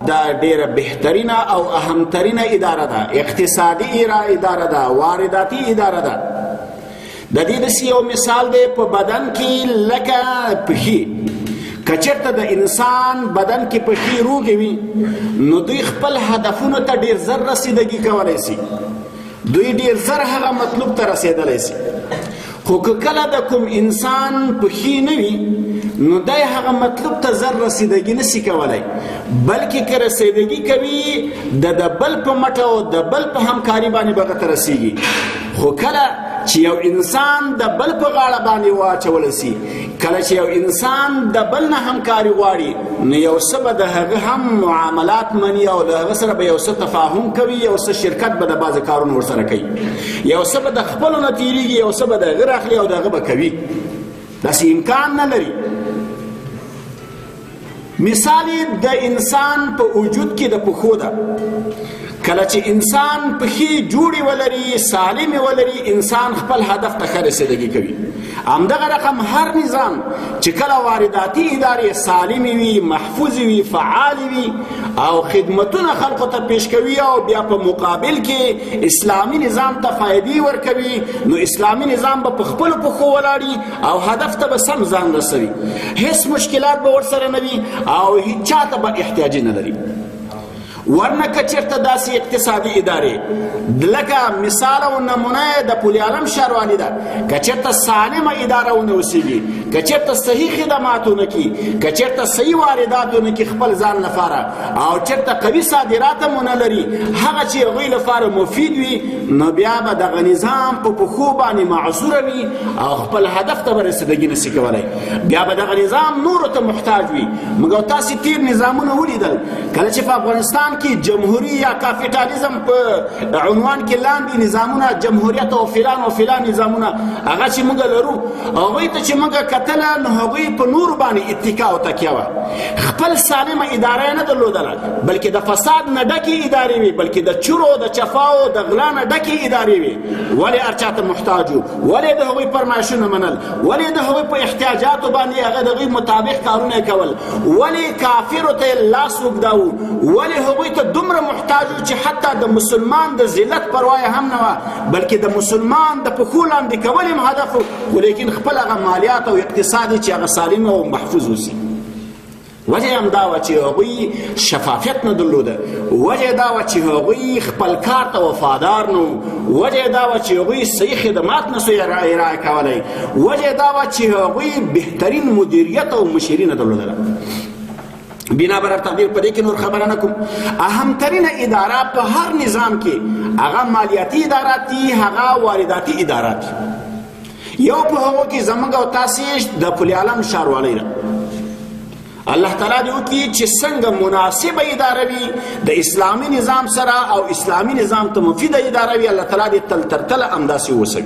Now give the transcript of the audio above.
دا ډیره بهترینه او اهمترینه اداره ده، اقتصادي اداره ده، وارداتي اداره ده. د دې داسې یو مثال دی په بدن کې لکه پښې. که چېرته د انسان بدن کې پښې روغې وي نو دوی خپل هدفونو ته ډېر زر رسیدګي کولی شي، دوی ډېر زر هغه مطلوب ته رسېدلی شي. خو که کله د کوم انسان پښې نه وي نو دی هغه مطلوب ته زر رسیدګي نشي کولی، بلکې که رسیدګي کوي د بل په مټه او د بل په همکاري باندې به هغه ته رسیږي. خو کله چې یو انسان د بل په غاړه باندې واچول شي، کله چې یو انسان د بل نه همکاري غواړي نو یو څه به د هغه هم معاملات مني او د هغه سره به یو څه تفاهم کوي، یو څه شرکت به د بعضې کارونه ورسره کوي، یو څه به د خپلو نه تېرېږي، یو څه به د هغه راخلي او د هغه به کوي. داسې امکان نه لري. مثال د انسان په وجود کې د پښو ده. کله چې انسان پښې جوړې ولري، سالمې ولري، انسان خپل هدف ته ښه رسېدګي کوي. همدغه رقم هر نظام چې کله وارداتي ادارې سالمې وي، محفوظې وي، فعالې وي او خدمتونه خلکو ته پیش کوي او بیا په مقابل کې اسلامي نظام ته فایدې ورکوي، نو اسلامي نظام به په خپلو پښو ولاړي او هدف ته به سم ځان رسوي، هیڅ مشکلات به ورسره نه وي او هیڅ چا ته به احتیاجي نه لري. ورنه که چېرته داسې اقتصادي ادارې لکه مثال او نمونه د پل عالم ښاروالي ده، که چېرته سالمه اداره ونه اوسېږي، که چېرته صحیح خدمات ونه کړي، که چېرته صحیح واردات ونه کړي خپل ځان لپاره او چېرته قوي صادرات هم ونه لري، هغه چې هغوی لپاره مفید وي، نو بیا به دغه نظام په پښو باندې معذوره وي او خپل هدف ته به رسېدګي نشي کولی، بیا به دغه نظام نورو ته محتاج وي. موږ تاسې تېر نظامونه ولیدل، کله چې په افغانستان کې جمهوری یا کاپیټالیزم په عنوان کې لاندې نظامونه، جمهوریت او فلان نظامونه هغه چې موږ لرو، هغوی ته چې موږ کتله نو هغوی په نورو باندې اتکا او تکیه وه. خپل سالمه اداره یې نه درلودله، بلکې د فساد نه ډکې ادارې وې، بلکې د چورو، د چفاو، د غلا نه ډکې ادارې وې. ولې هر چا ته محتاج وو؟ ولې د هغوی فرمایشونه منل؟ ولې د هغوی په احتیاجاتو باندې هغه د هغوی مطابق کارونه یې کول؟ ولې کافرو ته یې لاس اوږداوه؟ ولې هغوی ته دومره محتاج و چې حتی د مسلمان د ذلت پروا هم نه وه، بلکې د مسلمان د پښو لاندې کول هم هدف و، خو لیکن خپل هغه مالیات او اقتصاد چې هغه سالم او محفوظ اوسي. وجه هم دا وه چې هغوی شفافیت نه درلوده، وجه دا وه چې هغوی خپل کار ته وفادار نه وو، وجه دا وه چې هغوی صحیح خدمات نه سو ارائه کولی، وجه دا وه چې هغوی بهترین مدیریت او مشري نه درلودله. بنابر تقدیر په دې کې نور خبره نه کوم. اهمترینه اداره په هر نظام کې هغه مالیاتي ادارات دي، هغه وارداتي ادارات دي. یو په هغو کې زموږ او تاسې د پل عالم ښاروالۍ ده. الله تعالی دې وکړي چې څنګه مناسبه اداره وي د اسلامي نظام سره او اسلامي نظام ته مفیده اداره وي، الله تعالی دې تل تر تله همداسې وسوي.